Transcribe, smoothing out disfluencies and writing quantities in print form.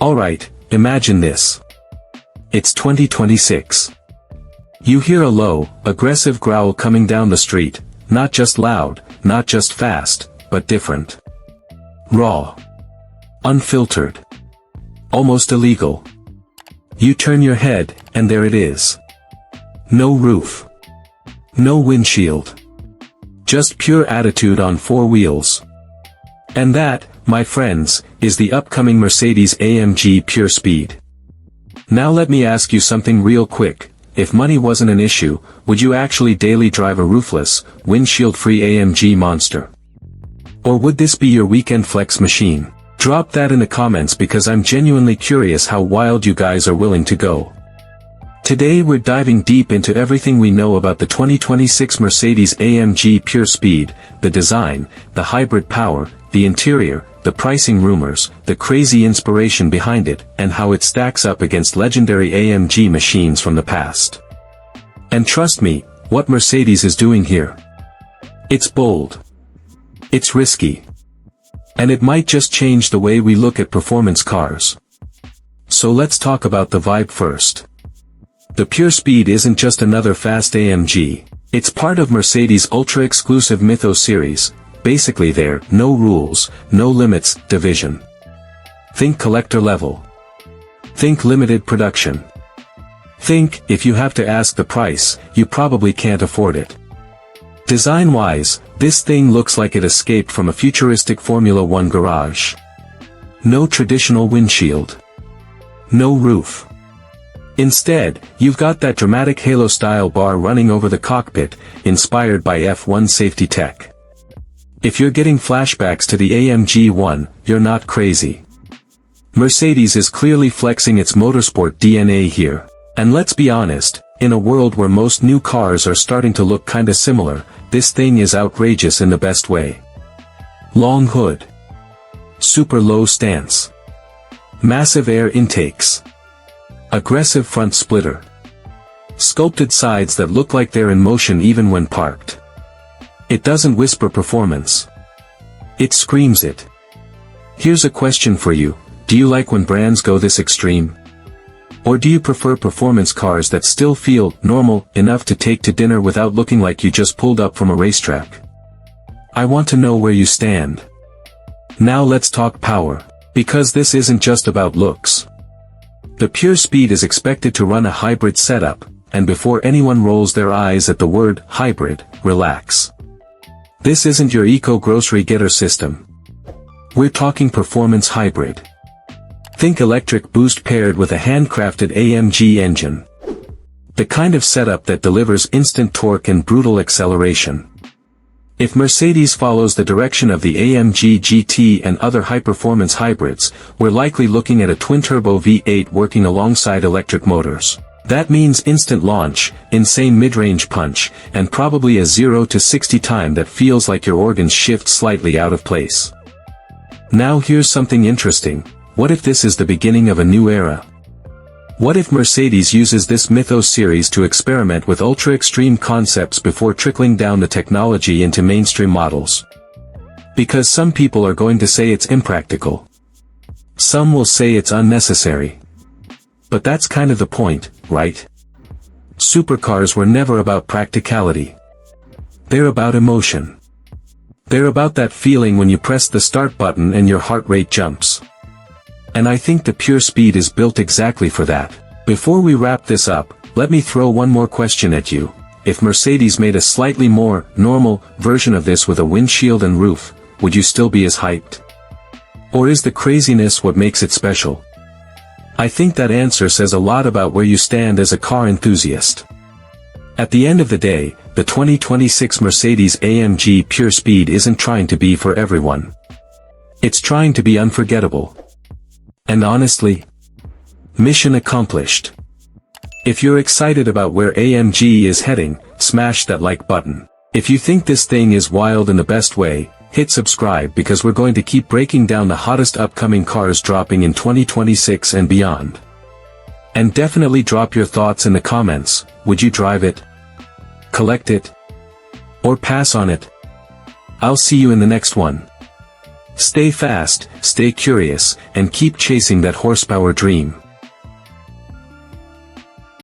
Alright, imagine this. It's 2026. You hear a low, aggressive growl coming down the street, not just loud, not just fast, but different. Raw. Unfiltered. Almost illegal. You turn your head, and there it is. No roof. No windshield. Just pure attitude on four wheels. And that, my friends, is the upcoming Mercedes AMG PureSpeed. Now let me ask you something real quick. If money wasn't an issue, would you actually daily drive a roofless, windshield-free AMG monster? Or would this be your weekend flex machine? Drop that in the comments because I'm genuinely curious how wild you guys are willing to go. Today we're diving deep into everything we know about the 2026 Mercedes AMG PureSpeed, the design, the hybrid power, the interior, the pricing rumors, the crazy inspiration behind it, and how it stacks up against legendary AMG machines from the past. And trust me, what Mercedes is doing here. It's bold. It's risky. And it might just change the way we look at performance cars. So let's talk about the vibe first. The PureSpeed isn't just another fast AMG, it's part of Mercedes' ultra-exclusive Mythos series, basically their no rules, no limits division. Think collector level. Think limited production. Think, if you have to ask the price, you probably can't afford it. Design-wise, this thing looks like it escaped from a futuristic Formula One garage. No traditional windshield. No roof. Instead, you've got that dramatic halo-style bar running over the cockpit, inspired by F1 safety tech. If you're getting flashbacks to the AMG 1, you're not crazy. Mercedes is clearly flexing its motorsport DNA here. And let's be honest, in a world where most new cars are starting to look kinda similar, this thing is outrageous in the best way. Long hood. Super low stance. Massive air intakes. Aggressive front splitter. Sculpted sides that look like they're in motion even when parked. It doesn't whisper performance. It screams it. Here's a question for you, do you like when brands go this extreme? Or do you prefer performance cars that still feel normal enough to take to dinner without looking like you just pulled up from a racetrack? I want to know where you stand. Now let's talk power. Because this isn't just about looks. The PureSpeed is expected to run a hybrid setup, and before anyone rolls their eyes at the word hybrid, relax. This isn't your eco-grocery getter system. We're talking performance hybrid. Think electric boost paired with a handcrafted AMG engine. The kind of setup that delivers instant torque and brutal acceleration. If Mercedes follows the direction of the AMG GT and other high-performance hybrids, we're likely looking at a twin-turbo V8 working alongside electric motors. That means instant launch, insane mid-range punch, and probably a 0 to 60 time that feels like your organs shift slightly out of place. Now here's something interesting. What if this is the beginning of a new era? What if Mercedes uses this Mythos series to experiment with ultra-extreme concepts before trickling down the technology into mainstream models? Because some people are going to say it's impractical. Some will say it's unnecessary. But that's kind of the point, right? Supercars were never about practicality. They're about emotion. They're about that feeling when you press the start button and your heart rate jumps. And I think the PureSpeed is built exactly for that. Before we wrap this up, let me throw one more question at you. If Mercedes made a slightly more normal version of this with a windshield and roof, would you still be as hyped? Or is the craziness what makes it special? I think that answer says a lot about where you stand as a car enthusiast. At the end of the day, the 2026 Mercedes AMG PureSpeed isn't trying to be for everyone. It's trying to be unforgettable. And honestly, mission accomplished. If you're excited about where AMG is heading, smash that like button. If you think this thing is wild in the best way, hit subscribe because we're going to keep breaking down the hottest upcoming cars dropping in 2026 and beyond. And definitely drop your thoughts in the comments. Would you drive it? Collect it? Or pass on it? I'll see you in the next one. Stay fast, stay curious, and keep chasing that horsepower dream.